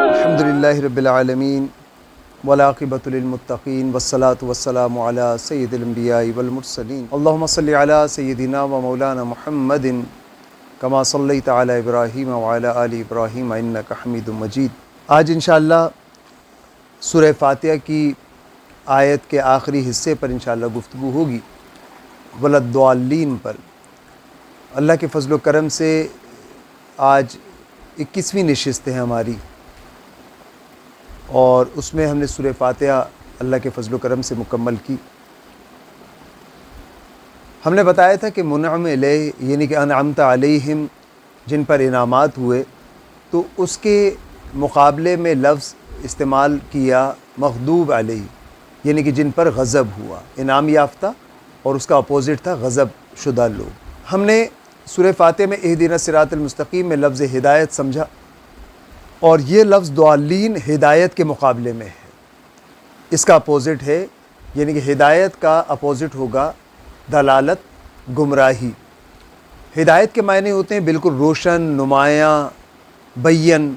الحمدللہ رب العالمین والعاقبۃ للمتقین والصلاۃ والسلام علی سید الانبیاء والمرسلین اللہم صلی علی سیدنا و مولانا محمد کما صلیت علی ابراہیم وعلی آل ابراہیم انک حمید مجید۔ آج انشاءاللہ سورہ فاتحہ کی آیت کے آخری حصے پر انشاءاللہ گفتگو ہوگی، وللضالین پر۔ اللہ کے فضل و کرم سے آج 21ویں نشست ہے ہماری، اور اس میں ہم نے سورہ فاتحہ اللہ کے فضل و کرم سے مکمل کی۔ ہم نے بتایا تھا کہ منعم علیہ یعنی کہ انعمت علیہم، جن پر انعامات ہوئے، تو اس کے مقابلے میں لفظ استعمال کیا مغضوب علیہ، یعنی کہ جن پر غضب ہوا۔ انعام یافتہ اور اس کا اپوزٹ تھا غضب شدہ لوگ۔ ہم نے سورہ فاتحہ میں اہدنا الصراط المستقیم میں لفظ ہدایت سمجھا، اور یہ لفظ ضالین ہدایت کے مقابلے میں ہے، اس کا اپوزٹ ہے، یعنی کہ ہدایت کا اپوزٹ ہوگا دلالت، گمراہی۔ ہدایت کے معنی ہوتے ہیں بالکل روشن، نمایاں، بین،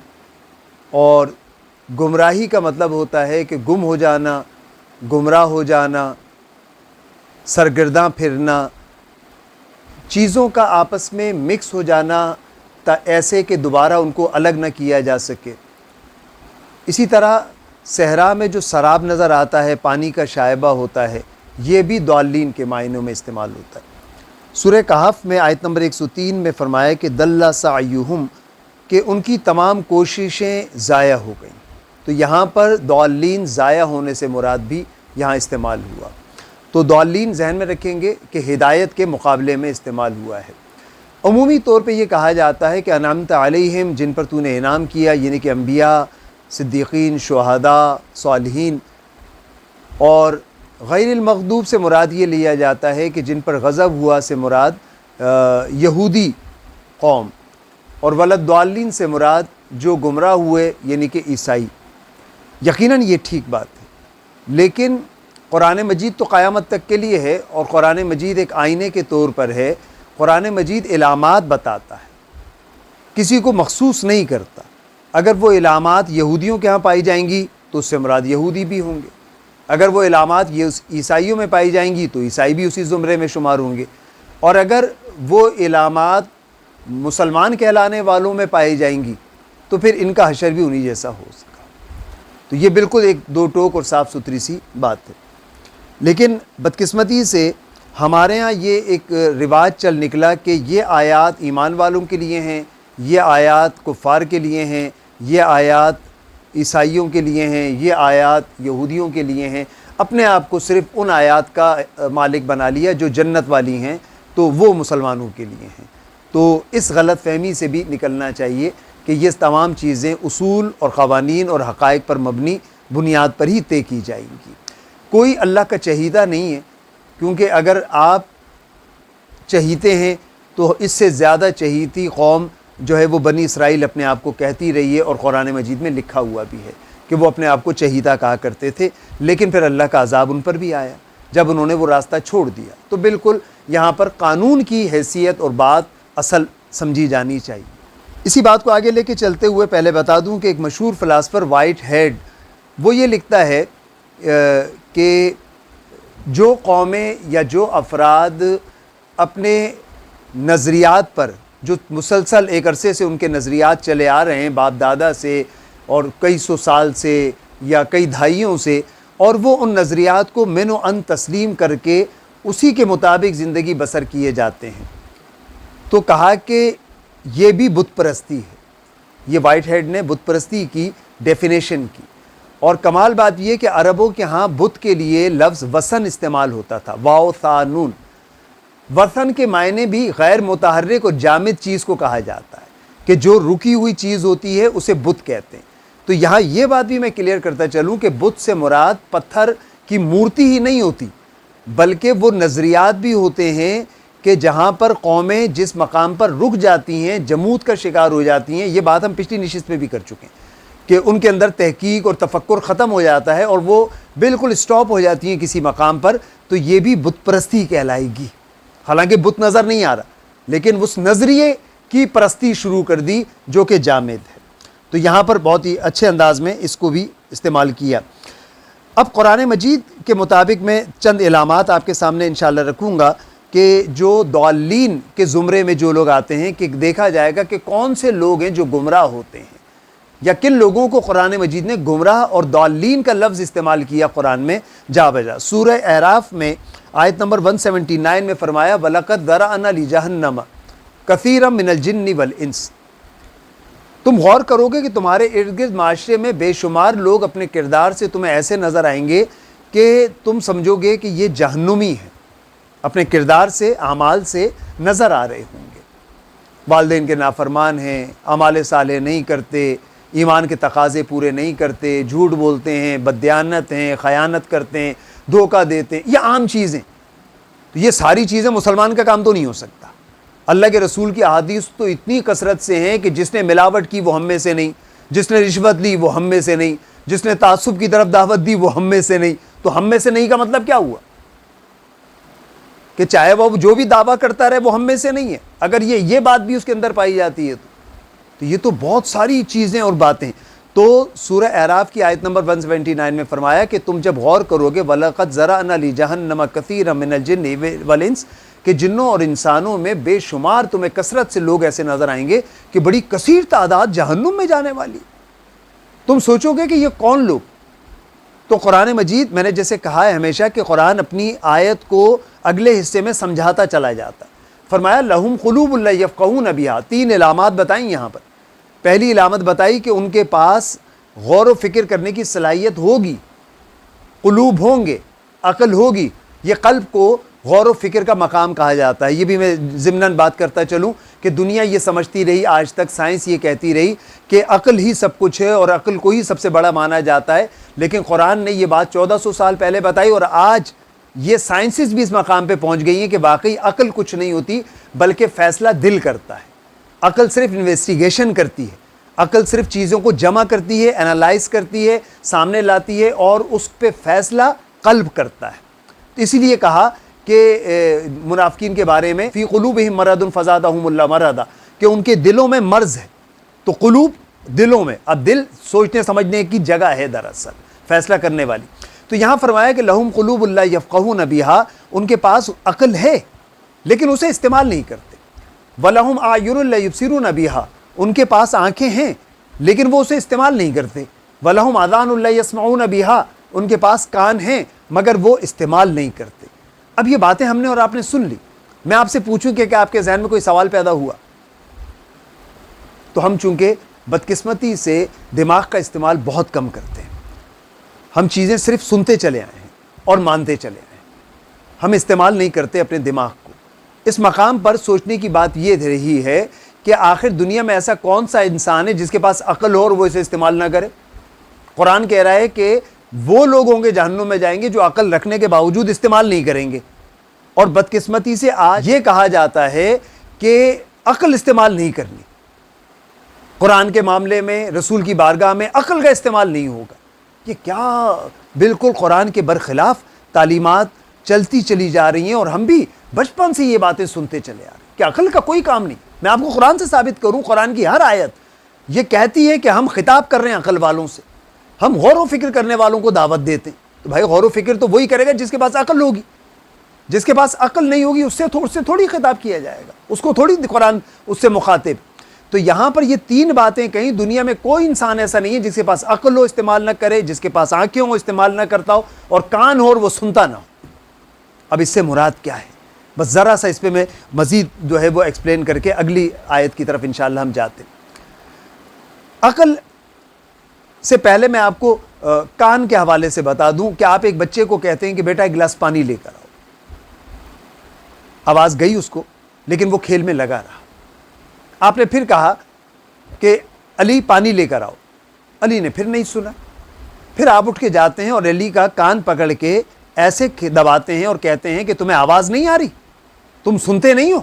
اور گمراہی کا مطلب ہوتا ہے کہ گم ہو جانا، گمراہ ہو جانا، سرگرداں پھرنا، چیزوں کا آپس میں مکس ہو جانا ایسے کہ دوبارہ ان کو الگ نہ کیا جا سکے۔ اسی طرح صحرا میں جو سراب نظر آتا ہے، پانی کا شائبہ ہوتا ہے، یہ بھی ضالین کے معنوں میں استعمال ہوتا ہے۔ سورہ کہف میں آیت نمبر 103 میں فرمایا کہ ضل سعیہم، کہ ان کی تمام کوششیں ضائع ہو گئیں۔ تو یہاں پر ضالین ضائع ہونے سے مراد بھی یہاں استعمال ہوا۔ تو ضالین ذہن میں رکھیں گے کہ ہدایت کے مقابلے میں استعمال ہوا ہے۔ عمومی طور پہ یہ کہا جاتا ہے کہ انعمت علیہم، جن پر تو نے انعام کیا، یعنی کہ انبیاء، صدیقین، شہداء، صالحین، اور غیر المغضوب سے مراد یہ لیا جاتا ہے کہ جن پر غضب ہوا سے مراد یہودی قوم، اور وللضالین سے مراد جو گمراہ ہوئے یعنی کہ عیسائی۔ یقیناً یہ ٹھیک بات ہے، لیکن قرآن مجید تو قیامت تک کے لیے ہے، اور قرآن مجید ایک آئینے کے طور پر ہے۔ قرآن مجید علامات بتاتا ہے، کسی کو مخصوص نہیں کرتا۔ اگر وہ علامات یہودیوں کے ہاں پائی جائیں گی تو اس سے مراد یہودی بھی ہوں گے، اگر وہ علامات عیسائیوں میں پائی جائیں گی تو عیسائی بھی اسی زمرے میں شمار ہوں گے، اور اگر وہ علامات مسلمان کہلانے والوں میں پائی جائیں گی تو پھر ان کا حشر بھی انہی جیسا ہو سکا۔ تو یہ بالکل ایک دو ٹوک اور صاف ستھری سی بات ہے۔ لیکن بدقسمتی سے ہمارے ہاں یہ ایک رواج چل نکلا کہ یہ آیات ایمان والوں کے لیے ہیں، یہ آیات کفار کے لیے ہیں، یہ آیات عیسائیوں کے لیے ہیں، یہ آیات یہودیوں کے لیے ہیں۔ اپنے آپ کو صرف ان آیات کا مالک بنا لیا جو جنت والی ہیں، تو وہ مسلمانوں کے لیے ہیں۔ تو اس غلط فہمی سے بھی نکلنا چاہیے کہ یہ تمام چیزیں اصول اور قوانین اور حقائق پر مبنی بنیاد پر ہی طے کی جائیں گی۔ کوئی اللہ کا چہیدہ نہیں ہے، کیونکہ اگر آپ چہیتے ہیں تو اس سے زیادہ چہیتی قوم جو ہے وہ بنی اسرائیل اپنے آپ کو کہتی رہی ہے، اور قرآن مجید میں لکھا ہوا بھی ہے کہ وہ اپنے آپ کو چہیتا کہا کرتے تھے، لیکن پھر اللہ کا عذاب ان پر بھی آیا جب انہوں نے وہ راستہ چھوڑ دیا۔ تو بالکل یہاں پر قانون کی حیثیت اور بات اصل سمجھی جانی چاہیے۔ اسی بات کو آگے لے کے چلتے ہوئے پہلے بتا دوں کہ ایک مشہور فلاسفر وائٹ ہیڈ، وہ یہ لکھتا ہے کہ جو قومیں یا جو افراد اپنے نظریات پر، جو مسلسل ایک عرصے سے ان کے نظریات چلے آ رہے ہیں باپ دادا سے اور کئی سو سال سے یا کئی دہائیوں سے، اور وہ ان نظریات کو من و ان تسلیم کر کے اسی کے مطابق زندگی بسر کیے جاتے ہیں، تو کہا کہ یہ بھی بت پرستی ہے۔ یہ وائٹ ہیڈ نے بت پرستی کی ڈیفینیشن کی، اور کمال بات یہ کہ عربوں کے ہاں بت کے لیے لفظ وثن استعمال ہوتا تھا، واو ثا نون۔ وثن کے معنی بھی غیر متحرک اور جامد چیز کو کہا جاتا ہے، کہ جو رکی ہوئی چیز ہوتی ہے اسے بت کہتے ہیں۔ تو یہاں یہ بات بھی میں کلیئر کرتا چلوں کہ بت سے مراد پتھر کی مورتی ہی نہیں ہوتی، بلکہ وہ نظریات بھی ہوتے ہیں کہ جہاں پر قومیں جس مقام پر رک جاتی ہیں، جمود کا شکار ہو جاتی ہیں۔ یہ بات ہم پچھلی نشست میں بھی کر چکے ہیں کہ ان کے اندر تحقیق اور تفکر ختم ہو جاتا ہے، اور وہ بالکل سٹاپ ہو جاتی ہیں کسی مقام پر، تو یہ بھی بت پرستی کہلائے گی. حالانکہ بت نظر نہیں آ رہا لیکن اس نظریے کی پرستی شروع کر دی جو کہ جامد ہے. تو یہاں پر بہت ہی اچھے انداز میں اس کو بھی استعمال کیا. اب قرآن مجید کے مطابق میں چند علامات آپ کے سامنے انشاءاللہ رکھوں گا کہ جو ضالین کے زمرے میں جو لوگ آتے ہیں کہ دیکھا جائے گا کہ کون سے لوگ ہیں جو گمراہ ہوتے ہیں یا کن لوگوں کو قرآن مجید نے گمراہ اور ضالین کا لفظ استعمال کیا قرآن میں جا بجا. سورہ اعراف میں آیت نمبر 179 میں فرمایا وَلَقَدْ ذَرَأْنَا لِجَهَنَّمَ كَثِيرًا مِنَ الْجِنِّ وَالْإِنسِ. تم غور کرو گے کہ تمہارے ارد گرد معاشرے میں بے شمار لوگ اپنے کردار سے تمہیں ایسے نظر آئیں گے کہ تم سمجھو گے کہ یہ جہنمی ہیں. اپنے کردار سے اعمال سے نظر آ رہے ہوں گے. والدین کے نافرمان ہیں, اعمال صالح نہیں کرتے, ایمان کے تقاضے پورے نہیں کرتے, جھوٹ بولتے ہیں, بددیانت ہیں, خیانت کرتے ہیں, دھوکہ دیتے ہیں. یہ عام چیزیں. تو یہ ساری چیزیں مسلمان کا کام تو نہیں ہو سکتا. اللہ کے رسول کی احادیث تو اتنی کثرت سے ہیں کہ جس نے ملاوٹ کی وہ ہم میں سے نہیں, جس نے رشوت لی وہ ہم میں سے نہیں, جس نے تعصب کی طرف دعوت دی وہ ہم میں سے نہیں. تو ہم میں سے نہیں کا مطلب کیا ہوا کہ چاہے وہ جو بھی دعویٰ کرتا رہے وہ ہم میں سے نہیں ہے. اگر یہ بات بھی اس کے اندر پائی جاتی ہے تو یہ تو بہت ساری چیزیں اور باتیں. تو سورہ اعراف کی آیت نمبر 179 میں فرمایا کہ تم جب غور کرو گے وَلَقَدْ ذَرَأْنَا لِجَهَنَّمَ كَثِيرًا مِنَ الْجِنِّ وَالْإِنسِ کہ جنوں اور انسانوں میں بے شمار تمہیں کثرت سے لوگ ایسے نظر آئیں گے کہ بڑی کثیر تعداد جہنم میں جانے والی. تم سوچو گے کہ یہ کون لوگ. تو قرآن مجید میں نے جیسے کہا ہے ہمیشہ کہ قرآن اپنی آیت کو اگلے حصے میں سمجھاتا چلا جاتا. فرمایا لہم قلوب لا یفقہون بہا. 3 علامات بتائیں یہاں پر. پہلی علامت بتائی کہ ان کے پاس غور و فکر کرنے کی صلاحیت ہوگی, قلوب ہوں گے, عقل ہوگی. یہ قلب کو غور و فکر کا مقام کہا جاتا ہے. یہ بھی میں ضمناً بات کرتا چلوں کہ دنیا یہ سمجھتی رہی, آج تک سائنس یہ کہتی رہی کہ عقل ہی سب کچھ ہے اور عقل کو ہی سب سے بڑا مانا جاتا ہے. لیکن قرآن نے یہ بات 1400 سال پہلے بتائی اور آج یہ سائنسز بھی اس مقام پہ پہنچ گئی ہیں کہ واقعی عقل کچھ نہیں ہوتی بلکہ فیصلہ دل کرتا ہے. عقل صرف انویسٹیگیشن کرتی ہے, عقل صرف چیزوں کو جمع کرتی ہے, انالائز کرتی ہے, سامنے لاتی ہے اور اس پہ فیصلہ قلب کرتا ہے. اسی لیے کہا کہ منافقین کے بارے میں فی قلوبہم مرض فزادہم اللہ مرضا کہ ان کے دلوں میں مرض ہے. تو قلوب دلوں میں, اب دل سوچنے سمجھنے کی جگہ ہے دراصل, فیصلہ کرنے والی. تو یہاں فرمایا کہ لہم قلوب لا یفقہون بہا, ان کے پاس عقل ہے لیکن اسے استعمال نہیں کرتے. وَلَهُمْ أَعْيُنٌ لَا يُبْصِرُونَ بِهَا, ان کے پاس آنکھیں ہیں لیکن وہ اسے استعمال نہیں کرتے. وَلَهُمْ آذَانٌ لَا يَسْمَعُونَ بِهَا, ان کے پاس کان ہیں مگر وہ استعمال نہیں کرتے. اب یہ باتیں ہم نے اور آپ نے سن لی. میں آپ سے پوچھوں کہ آپ کے ذہن میں کوئی سوال پیدا ہوا تو ہم چونکہ بدقسمتی سے دماغ کا استعمال بہت کم کرتے ہیں. ہم چیزیں صرف سنتے چلے آئے ہیں اور مانتے چلے آئے ہیں. ہم استعمال نہیں کرتے اپنے دماغ کو. اس مقام پر سوچنے کی بات یہ رہی ہے کہ آخر دنیا میں ایسا کون سا انسان ہے جس کے پاس عقل ہو اور وہ اسے استعمال نہ کرے. قرآن کہہ رہا ہے کہ وہ لوگ ہوں گے جہنم میں جائیں گے جو عقل رکھنے کے باوجود استعمال نہیں کریں گے. اور بدقسمتی سے آج یہ کہا جاتا ہے کہ عقل استعمال نہیں کرنی. قرآن کے معاملے میں, رسول کی بارگاہ میں عقل کا استعمال نہیں ہوگا. یہ کیا بالکل قرآن کے برخلاف تعلیمات چلتی چلی جا رہی ہیں اور ہم بھی بچپن سے یہ باتیں سنتے چلے آ رہے ہیں کہ عقل کا کوئی کام نہیں. میں آپ کو قرآن سے ثابت کروں, قرآن کی ہر آیت یہ کہتی ہے کہ ہم خطاب کر رہے ہیں عقل والوں سے, ہم غور و فکر کرنے والوں کو دعوت دیتے ہیں. تو بھائی غور و فکر تو وہی کرے گا جس کے پاس عقل ہوگی. جس کے پاس عقل نہیں ہوگی اس سے تھوڑی خطاب کیا جائے گا, اس کو تھوڑی قرآن اس سے مخاطب. تو یہاں پر یہ 3 باتیں کہیں, دنیا میں کوئی انسان ایسا نہیں ہے جس کے پاس عقل ہو استعمال نہ کرے, جس کے پاس آنکھیں ہو استعمال نہ کرتا ہو, اور کان ہو اور وہ سنتا نہ ہو. اب اس سے مراد کیا ہے, بس ذرا سا اس پہ میں مزید جو ہے وہ ایکسپلین کر کے اگلی آیت کی طرف انشاءاللہ ہم جاتے ہیں. عقل سے پہلے میں آپ کو کان کے حوالے سے بتا دوں کہ آپ ایک بچے کو کہتے ہیں کہ بیٹا ایک گلاس پانی لے کر آؤ. آواز گئی اس کو لیکن وہ کھیل میں لگا رہا. آپ نے پھر کہا کہ علی پانی لے کر آؤ, علی نے پھر نہیں سنا. پھر آپ اٹھ کے جاتے ہیں اور علی کا کان پکڑ کے ایسے دباتے ہیں اور کہتے ہیں کہ تمہیں آواز نہیں آ رہی, تم سنتے نہیں ہو.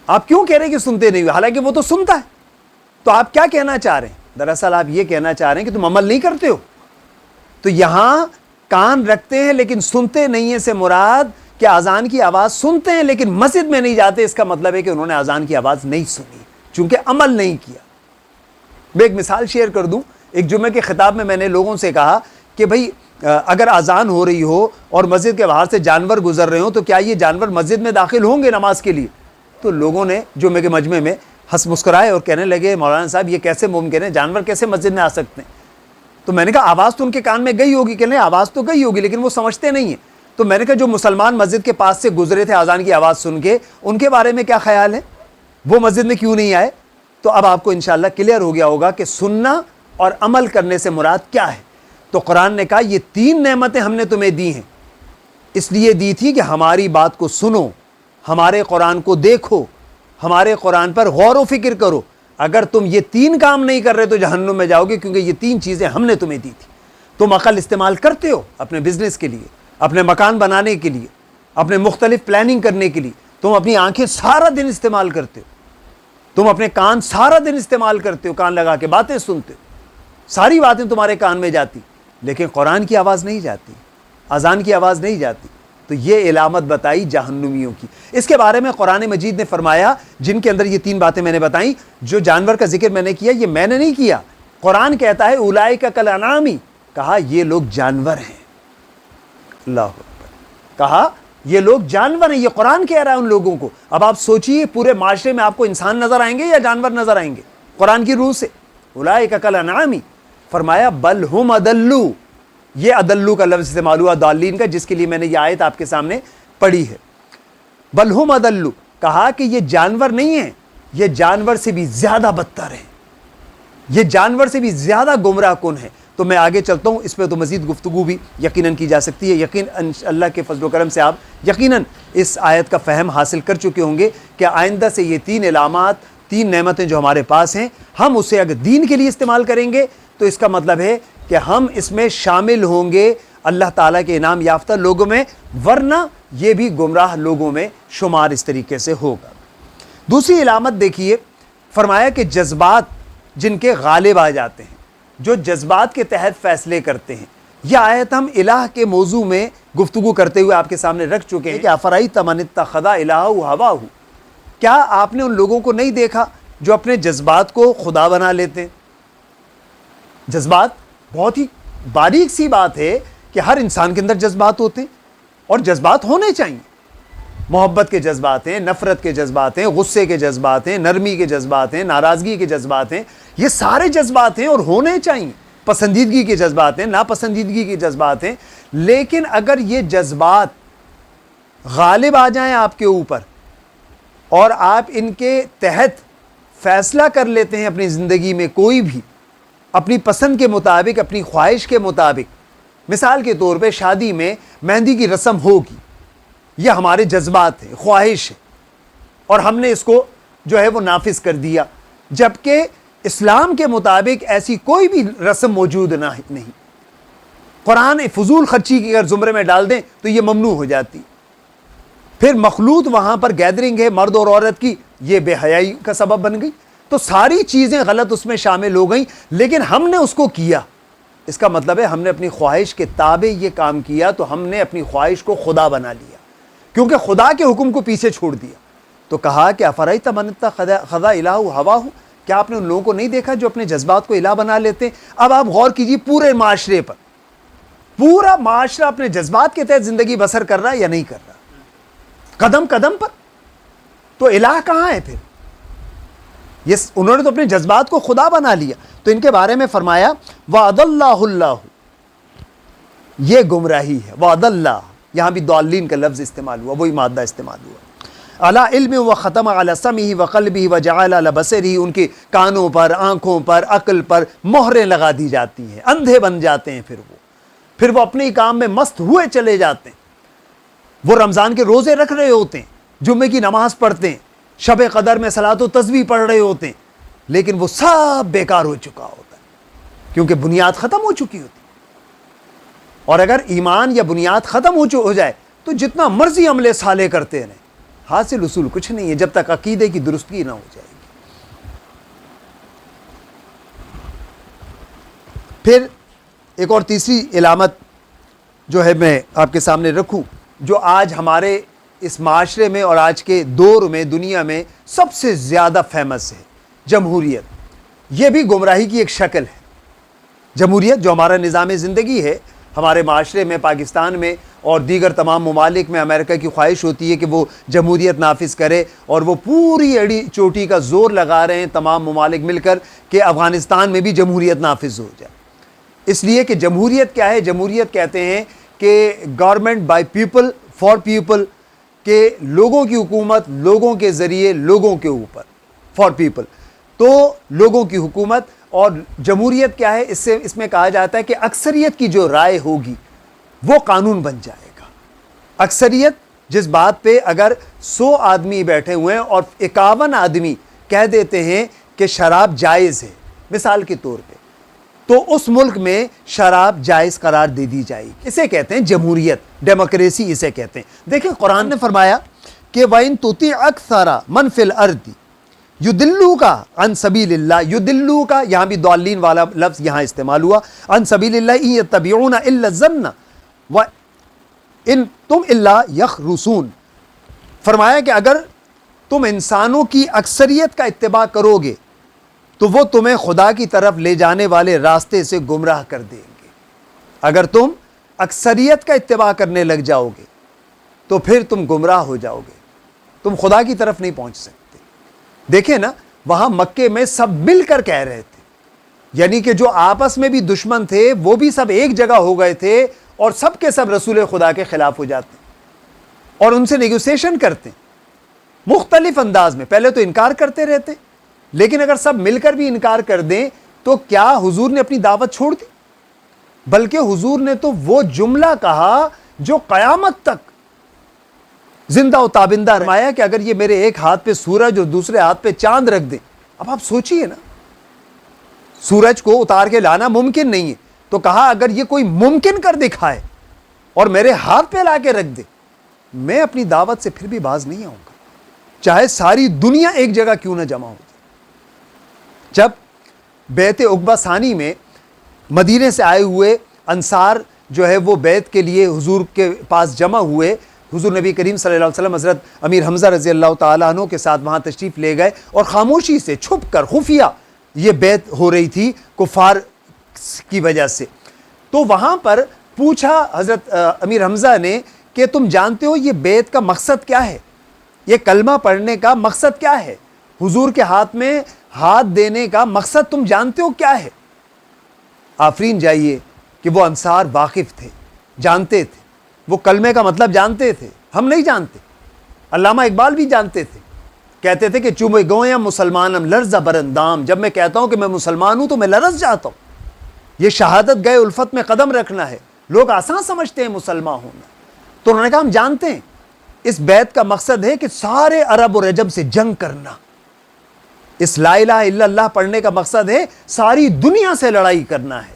آپ کیوں کہہ رہے ہیں کہ سنتے نہیں ہو, حالانکہ وہ تو سنتا ہے. تو آپ کیا کہنا چاہ رہے ہیں؟ دراصل آپ یہ کہنا چاہ رہے ہیں کہ تم عمل نہیں کرتے ہو. تو یہاں کان رکھتے ہیں لیکن سنتے نہیں ہیں سے مراد کہ اذان کی آواز سنتے ہیں لیکن مسجد میں نہیں جاتے، اس کا مطلب ہے کہ انہوں نے اذان کی آواز نہیں سنی چونکہ عمل نہیں کیا۔ میں ایک مثال شیئر کر دوں، ایک جمعے کے خطاب میں نے لوگوں سے کہا کہ بھئی اگر اذان ہو رہی ہو اور مسجد کے باہر سے جانور گزر رہے ہوں تو کیا یہ جانور مسجد میں داخل ہوں گے نماز کے لیے؟ تو لوگوں نے جمعے کے مجمع میں ہنس مسکرائے اور کہنے لگے مولانا صاحب یہ کیسے ممکن ہے، جانور کیسے مسجد میں آ سکتے ہیں؟ تو میں نے کہا آواز تو ان کے کان میں گئی ہوگی، کہ نہیں آواز تو گئی ہوگی لیکن وہ سمجھتے نہیں ہیں۔ تو میں نے کہا جو مسلمان مسجد کے پاس سے گزرے تھے اذان کی آواز سن کے، ان کے بارے میں کیا خیال ہے؟ وہ مسجد میں کیوں نہیں آئے؟ تو اب آپ کو انشاءاللہ کلیئر ہو گیا ہوگا کہ سننا اور عمل کرنے سے مراد کیا ہے۔ تو قرآن نے کہا یہ 3 نعمتیں ہم نے تمہیں دی ہیں، اس لیے دی تھی کہ ہماری بات کو سنو، ہمارے قرآن کو دیکھو، ہمارے قرآن پر غور و فکر کرو۔ اگر تم یہ 3 کام نہیں کر رہے تو جہنم میں جاؤ گے، کیونکہ یہ 3 چیزیں ہم نے تمہیں دی تھی۔ تم عقل استعمال کرتے ہو اپنے بزنس کے لیے، اپنے مکان بنانے کے لیے، اپنے مختلف پلاننگ کرنے کے لیے، تم اپنی آنکھیں سارا دن استعمال کرتے ہو، تم اپنے کان سارا دن استعمال کرتے ہو، کان لگا کے باتیں سنتے ہو، ساری باتیں تمہارے کان میں جاتی، لیکن قرآن کی آواز نہیں جاتی، اذان کی آواز نہیں جاتی۔ تو یہ علامت بتائی جہنمیوں کی۔ اس کے بارے میں قرآن مجید نے فرمایا، جن کے اندر یہ 3 باتیں میں نے بتائیں، جو جانور کا ذکر میں نے کیا یہ میں نے نہیں کیا، قرآن کہتا ہے اولئک کالانعام، کہا یہ لوگ جانور ہیں۔ اللہ اکبر، کہا یہ لوگ جانور ہیں، یہ قرآن کہہ رہا ہے ان لوگوں کو۔ اب آپ سوچئے پورے معاشرے میں آپ کو انسان نظر آئیں گے یا جانور نظر آئیں گے قرآن کی روح سے؟ اولئک کالانعام، فرمایا بل ہم اضل، یہ اضل کا لفظ استعمال ہوا ضالین کا، جس کے لیے میں نے یہ آیت آپ کے سامنے پڑھی ہے۔ بل ہم اضل، کہا کہ یہ جانور نہیں ہیں، یہ جانور سے بھی زیادہ بدتر ہیں، یہ جانور سے بھی زیادہ گمراہ کن ہیں۔ تو میں آگے چلتا ہوں، اس پہ تو مزید گفتگو بھی یقیناً کی جا سکتی ہے۔ یقیناً اللہ کے فضل و کرم سے آپ یقیناً اس آیت کا فہم حاصل کر چکے ہوں گے کہ آئندہ سے یہ 3 علامات، 3 نعمتیں جو ہمارے پاس ہیں، ہم اسے اگر دین کے لیے استعمال کریں گے تو اس کا مطلب ہے کہ ہم اس میں شامل ہوں گے اللہ تعالیٰ کے انعام یافتہ لوگوں میں، ورنہ یہ بھی گمراہ لوگوں میں شمار اس طریقے سے ہوگا۔ دوسری علامت دیکھیے، فرمایا کہ جذبات جن کے غالب آ جاتے ہیں، جو جذبات کے تحت فیصلے کرتے ہیں۔ یہ آیت ہم الہ کے موضوع میں گفتگو کرتے ہوئے آپ کے سامنے رکھ چکے ہیں کہ افرأیت من اتخذ الہہ ہواہ، کیا آپ نے ان لوگوں کو نہیں دیکھا جو اپنے جذبات کو خدا بنا لیتے ہیں؟ جذبات بہت ہی باریک سی بات ہے کہ ہر انسان کے اندر جذبات ہوتے ہیں اور جذبات ہونے چاہیے۔ محبت کے جذبات ہیں، نفرت کے جذبات ہیں، غصے کے جذبات ہیں، نرمی کے جذبات ہیں، ناراضگی کے جذبات ہیں، یہ سارے جذبات ہیں اور ہونے چاہیے۔ پسندیدگی کے جذبات ہیں، ناپسندیدگی کے جذبات ہیں، لیکن اگر یہ جذبات غالب آ جائیں آپ کے اوپر اور آپ ان کے تحت فیصلہ کر لیتے ہیں اپنی زندگی میں، کوئی بھی اپنی پسند کے مطابق، اپنی خواہش کے مطابق، مثال کے طور پہ شادی میں مہندی کی رسم ہوگی، یہ ہمارے جذبات ہیں، خواہش ہے، اور ہم نے اس کو جو ہے وہ نافذ کر دیا، جبکہ اسلام کے مطابق ایسی کوئی بھی رسم موجود نہیں۔ قرآن فضول خرچی کی اگر زمرے میں ڈال دیں تو یہ ممنوع ہو جاتی۔ پھر مخلوط وہاں پر گیدرنگ ہے مرد اور عورت کی، یہ بے حیائی کا سبب بن گئی۔ تو ساری چیزیں غلط اس میں شامل ہو گئیں، لیکن ہم نے اس کو کیا، اس کا مطلب ہے ہم نے اپنی خواہش کے تابع یہ کام کیا، تو ہم نے اپنی خواہش کو خدا بنا لیا، کیونکہ خدا کے حکم کو پیچھے چھوڑ دیا۔ تو کہا کہ افرأیت من اتخذ الہہ ہواہ، کیا آپ نے ان لوگوں کو نہیں دیکھا جو اپنے جذبات کو الہ بنا لیتے ہیں؟ اب آپ غور کیجیے پورے معاشرے پر، پورا معاشرہ اپنے جذبات کے تحت زندگی بسر کر رہا ہے یا نہیں کر رہا؟ قدم قدم پر۔ تو الہ کہاں ہے پھر؟ انہوں نے تو اپنے جذبات کو خدا بنا لیا۔ تو ان کے بارے میں فرمایا وَأَضَلَّهُ اللَّهُ، یہ گمراہی ہے۔ وَأَضَلَّهُ، یہاں بھی ضالین کا لفظ استعمال ہوا، وہی مادہ استعمال ہوا۔ عَلَىٰ عِلْمٍ وَخَتَمَ عَلَىٰ سَمْعِهِ وَقَلْبِهِ وَجَعَلَ عَلَىٰ بَصَرِهِ، ان کے کانوں پر، آنکھوں پر، عقل پر مہریں لگا دی جاتی ہیں، اندھے بن جاتے ہیں، پھر وہ اپنے کام میں مست ہوئے چلے جاتے ہیں۔ وہ رمضان کے روزے رکھ رہے ہوتے ہیں، جمعے کی نماز پڑھتے ہیں، شب قدر میں صلاۃ و تسبیح پڑھ رہے ہوتے ہیں، لیکن وہ سب بیکار ہو چکا ہوتا ہے، کیونکہ بنیاد ختم ہو چکی ہوتی ہے۔ اور اگر ایمان یا بنیاد ختم ہو جائے تو جتنا مرضی عمل صالح کرتے رہیں، حاصل اصول کچھ نہیں ہے جب تک عقیدے کی درستگی نہ ہو جائے گی۔ پھر ایک اور تیسری علامت جو ہے میں آپ کے سامنے رکھوں، جو آج ہمارے اس معاشرے میں اور آج کے دور میں دنیا میں سب سے زیادہ فیمس ہے، جمہوریت۔ یہ بھی گمراہی کی ایک شکل ہے۔ جمہوریت جو ہمارا نظام زندگی ہے، ہمارے معاشرے میں، پاکستان میں اور دیگر تمام ممالک میں امریکہ کی خواہش ہوتی ہے کہ وہ جمہوریت نافذ کرے، اور وہ پوری اڑی چوٹی کا زور لگا رہے ہیں تمام ممالک مل کر کہ افغانستان میں بھی جمہوریت نافذ ہو جائے۔ اس لیے کہ جمہوریت کیا ہے؟ جمہوریت کہتے ہیں کہ government by people for people, کہ لوگوں کی حکومت لوگوں کے ذریعے لوگوں کے اوپر، فار پیپل، تو لوگوں کی حکومت۔ اور جمہوریت کیا ہے؟ اس میں کہا جاتا ہے کہ اکثریت کی جو رائے ہوگی وہ قانون بن جائے گا۔ اکثریت جس بات پہ اگر 100 آدمی بیٹھے ہوئے ہیں اور 51 آدمی کہہ دیتے ہیں کہ شراب جائز ہے مثال کے طور پہ، تو اس ملک میں شراب جائز قرار دے دی جائے گی۔ اسے کہتے ہیں جمہوریت، ڈیموکریسی اسے کہتے ہیں۔ دیکھیں قرآن نے فرمایا کہ وَإِن تُطِعْ أَكْثَرَ مَنْ فِي الْأَرْضِ يُضِلُّوكَ عَنْ سَبِيلِ اللَّهِ، يُضِلُّوكَ یہاں بھی ضالین والا لفظ یہاں استعمال ہوا، عَنْ سَبِيلِ اللَّهِ إِن يَتَّبِعُونَ إِلَّا الظَّنَّ وَإِن تُمْ إِلَّا يَخْرُصُونَ۔ فرمایا کہ اگر تم انسانوں کی اکثریت کا اتباع کرو گے تو وہ تمہیں خدا کی طرف لے جانے والے راستے سے گمراہ کر دیں گے۔ اگر تم اکثریت کا اتباع کرنے لگ جاؤ گے تو پھر تم گمراہ ہو جاؤ گے، تم خدا کی طرف نہیں پہنچ سکتے۔ دیکھیں نا، وہاں مکے میں سب مل کر کہہ رہے تھے، یعنی کہ جو آپس میں بھی دشمن تھے وہ بھی سب ایک جگہ ہو گئے تھے، اور سب کے سب رسول خدا کے خلاف ہو جاتے اور ان سے نیگوسیشن کرتے مختلف انداز میں۔ پہلے تو انکار کرتے رہتے، لیکن اگر سب مل کر بھی انکار کر دیں تو کیا حضور نے اپنی دعوت چھوڑ دی؟ بلکہ حضور نے تو وہ جملہ کہا جو قیامت تک زندہ و تابندہ رہا کہ اگر یہ میرے ایک ہاتھ پہ سورج اور دوسرے ہاتھ پہ چاند رکھ دیں۔ اب آپ سوچئے نا، سورج کو اتار کے لانا ممکن نہیں ہے، تو کہا اگر یہ کوئی ممکن کر دکھائے اور میرے ہاتھ پہ لا کے رکھ دے، میں اپنی دعوت سے پھر بھی باز نہیں آؤں گا، چاہے ساری دنیا ایک جگہ کیوں نہ جمع ہو جائے۔ جب بیعت عقبہ ثانی میں مدینے سے آئے ہوئے انصار جو ہے وہ بیعت کے لیے حضور کے پاس جمع ہوئے، حضور نبی کریم صلی اللہ علیہ وسلم حضرت امیر حمزہ رضی اللہ تعالیٰ عنہ کے ساتھ وہاں تشریف لے گئے، اور خاموشی سے چھپ کر خفیہ یہ بیعت ہو رہی تھی کفار کی وجہ سے۔ تو وہاں پر پوچھا حضرت امیر حمزہ نے کہ تم جانتے ہو یہ بیعت کا مقصد کیا ہے؟ یہ کلمہ پڑھنے کا مقصد کیا ہے؟ حضور کے ہاتھ میں ہاتھ دینے کا مقصد تم جانتے ہو کیا ہے؟ آفرین جائیے کہ وہ انصار واقف تھے، جانتے تھے، وہ کلمے کا مطلب جانتے تھے، ہم نہیں جانتے۔ علامہ اقبال بھی جانتے تھے، کہتے تھے کہ چومے گویا مسلمانم لرزہ برندام، جب میں کہتا ہوں کہ میں مسلمان ہوں تو میں لرز جاتا ہوں۔ یہ شہادت گئے الفت میں قدم رکھنا ہے، لوگ آسان سمجھتے ہیں مسلمان ہونا۔ تو انہوں نے کہا ہم جانتے ہیں اس بیعت کا مقصد ہے کہ سارے عرب اور عجم سے جنگ کرنا۔ اس لا الہ الا اللہ پڑھنے کا مقصد ہے ساری دنیا سے لڑائی کرنا ہے،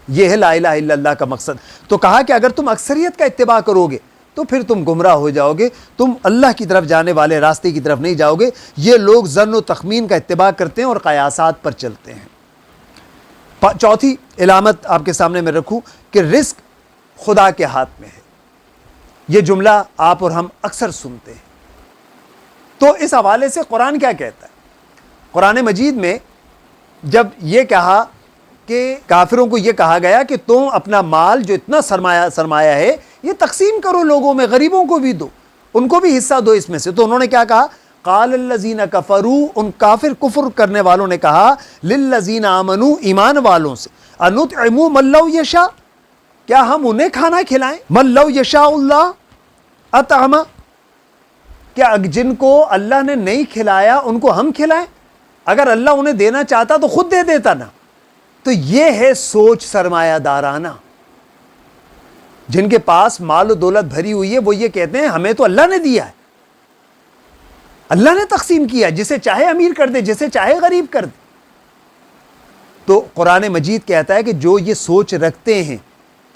یہ ہے لا الہ الا اللہ کا مقصد۔ تو کہا کہ اگر تم اکثریت کا اتباع کرو گے تو پھر تم گمراہ ہو جاؤ گے، تم اللہ کی طرف جانے والے راستے کی طرف نہیں جاؤ گے۔ یہ لوگ ظن و تخمین کا اتباع کرتے ہیں اور قیاسات پر چلتے ہیں۔ چوتھی علامت آپ کے سامنے میں رکھوں کہ رزق خدا کے ہاتھ میں ہے۔ یہ جملہ آپ اور ہم اکثر سنتے ہیں، تو اس حوالے سے قرآن کیا کہتا ہے؟ قرآن مجید میں جب یہ کہا کہ کافروں کو یہ کہا گیا کہ تم اپنا مال جو اتنا سرمایہ ہے یہ تقسیم کرو، لوگوں میں غریبوں کو بھی دو، ان کو بھی حصہ دو اس میں سے، تو انہوں نے کیا کہا؟ قال الذین کفروا، ان کافر کفر کرنے والوں نے کہا، للذین آمنوا، ایمان والوں سے، انطعم من لو یشاء، کیا ہم انہیں کھانا کھلائیں؟ من لو یشاء اللہ اطعمہ، کیا جن کو اللہ نے نہیں کھلایا ان کو ہم کھلائیں؟ اگر اللہ انہیں دینا چاہتا تو خود دے دیتا نا۔ تو یہ ہے سوچ سرمایہ دارانہ۔ جن کے پاس مال و دولت بھری ہوئی ہے وہ یہ کہتے ہیں ہمیں تو اللہ نے دیا ہے، اللہ نے تقسیم کیا، جسے چاہے امیر کر دے، جسے چاہے غریب کر دے۔ تو قرآن مجید کہتا ہے کہ جو یہ سوچ رکھتے ہیں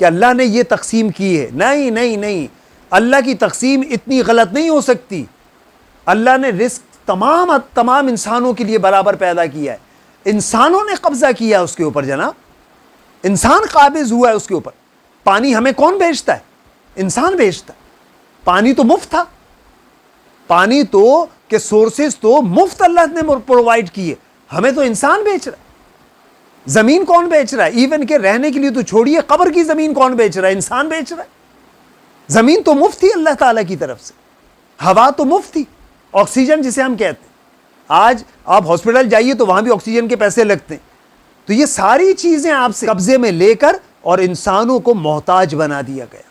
کہ اللہ نے یہ تقسیم کی ہے، نہیں نہیں نہیں، اللہ کی تقسیم اتنی غلط نہیں ہو سکتی۔ اللہ نے رزق تمام انسانوں کے لیے برابر پیدا کیا ہے، انسانوں نے قبضہ کیا اس کے اوپر، جناب انسان قابض ہوا ہے اس کے اوپر، پانی ہمیں کون بیچتا ہے؟ انسان بیچتا ہے۔ پانی تو مفت تھا، پانی تو کہ سورسز تو مفت اللہ نے پرووائڈ کیے، ہمیں تو انسان بیچ رہا ہے۔ زمین کون بیچ رہا ہے؟ ایون کہ رہنے کے لیے تو چھوڑیے، قبر کی زمین کون بیچ رہا ہے؟ انسان بیچ رہا ہے۔ زمین تو مفت تھی اللہ تعالیٰ کی طرف سے، ہوا تو مفت تھی، آکسیجن جسے ہم کہتے ہیں، آج آپ ہاسپٹل جائیے تو وہاں بھی آکسیجن کے پیسے لگتے ہیں۔ تو یہ ساری چیزیں آپ سے قبضے میں لے کر اور انسانوں کو محتاج بنا دیا گیا۔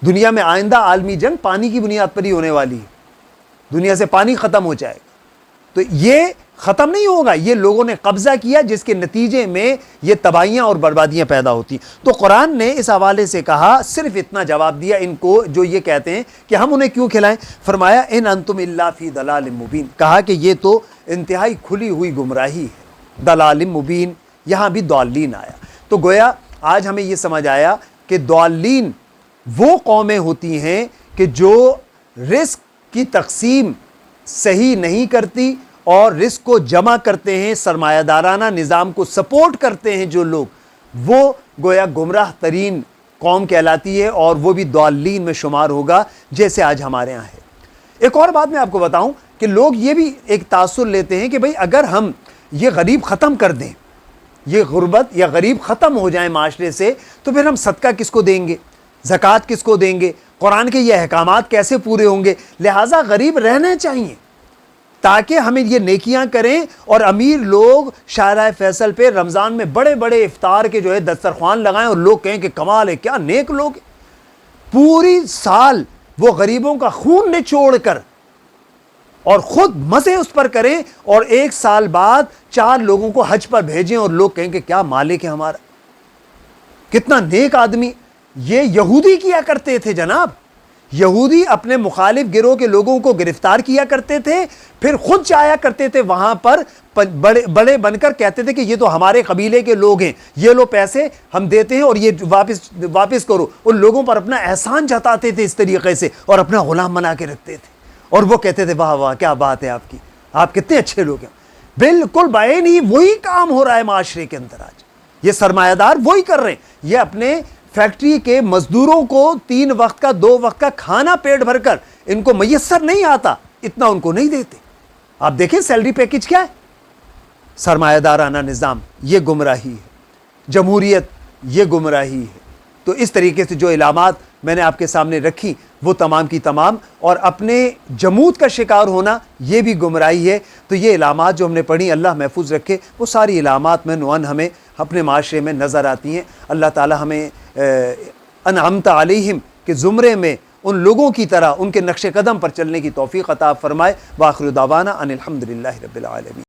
دنیا میں آئندہ عالمی جنگ پانی کی بنیاد پر ہی ہونے والی ہے، دنیا سے پانی ختم ہو جائے گا۔ تو یہ ختم نہیں ہوگا، یہ لوگوں نے قبضہ کیا جس کے نتیجے میں یہ تباہیاں اور بربادیاں پیدا ہوتی۔ تو قرآن نے اس حوالے سے کہا، صرف اتنا جواب دیا ان کو جو یہ کہتے ہیں کہ ہم انہیں کیوں کھلائیں، فرمایا ان انتم الا فی ضلال مبین، کہا کہ یہ تو انتہائی کھلی ہوئی گمراہی ہے۔ ضلال مبین، یہاں بھی ضالین آیا۔ تو گویا آج ہمیں یہ سمجھ آیا کہ ضالین وہ قومیں ہوتی ہیں کہ جو رزق کی تقسیم صحیح نہیں کرتی اور رزق کو جمع کرتے ہیں، سرمایہ دارانہ نظام کو سپورٹ کرتے ہیں جو لوگ، وہ گویا گمراہ ترین قوم کہلاتی ہے، اور وہ بھی ضالین میں شمار ہوگا جیسے آج ہمارے ہاں ہے۔ ایک اور بات میں آپ کو بتاؤں کہ لوگ یہ بھی ایک تاثر لیتے ہیں کہ بھئی اگر ہم یہ غریب ختم کر دیں، یہ غربت یا غریب ختم ہو جائیں معاشرے سے، تو پھر ہم صدقہ کس کو دیں گے، زکوٰۃ کس کو دیں گے، قرآن کے یہ احکامات کیسے پورے ہوں گے؟ لہٰذا غریب رہنے چاہیے تاکہ ہمیں یہ نیکیاں کریں، اور امیر لوگ شاہراہ فیصل پہ رمضان میں بڑے بڑے افطار کے جو ہے دسترخوان لگائیں اور لوگ کہیں کہ کمال ہے، کیا نیک لوگ ہیں۔ پوری سال وہ غریبوں کا خون نچوڑ کر اور خود مزے اس پر کریں، اور ایک سال بعد 4 لوگوں کو حج پر بھیجیں اور لوگ کہیں کہ کیا مالک ہے ہمارا، کتنا نیک آدمی۔ یہ یہودی کیا کرتے تھے جناب، یہودی اپنے مخالف گروہ کے لوگوں کو گرفتار کیا کرتے تھے، پھر خود جایا کرتے تھے وہاں پر بڑے بن کر کہتے تھے کہ یہ تو ہمارے قبیلے کے لوگ ہیں، یہ لو پیسے ہم دیتے ہیں اور یہ واپس کرو۔ ان لوگوں پر اپنا احسان جتاتے تھے اس طریقے سے، اور اپنا غلام بنا کے رکھتے تھے، اور وہ کہتے تھے واہ واہ کیا بات ہے آپ کی، آپ کتنے اچھے لوگ ہیں۔ بالکل بعین ہی وہی کام ہو رہا ہے معاشرے کے اندر آج، یہ سرمایہ دار وہی کر رہے ہیں، یہ اپنے فیکٹری کے مزدوروں کو 3 وقت کا 2 وقت کا کھانا پیٹ بھر کر ان کو میسر نہیں آتا، اتنا ان کو نہیں دیتے۔ آپ دیکھیں سیلری پیکج کیا ہے۔ سرمایہ دارانہ نظام یہ گمراہی ہے، جمہوریت یہ گمراہی ہے۔ تو اس طریقے سے جو علامات میں نے آپ کے سامنے رکھی وہ تمام کی تمام، اور اپنے جمود کا شکار ہونا یہ بھی گمراہی ہے۔ تو یہ علامات جو ہم نے پڑھی، اللہ محفوظ رکھے، وہ ساری علامات میں نوعاً ہمیں اپنے معاشرے میں نظر آتی ہیں۔ اللہ تعالی ہمیں انعمت علیہم کے زمرے میں ان لوگوں کی طرح ان کے نقش قدم پر چلنے کی توفیق عطا فرمائے۔ وآخر دعوانا ان الحمدللہ رب العالمین۔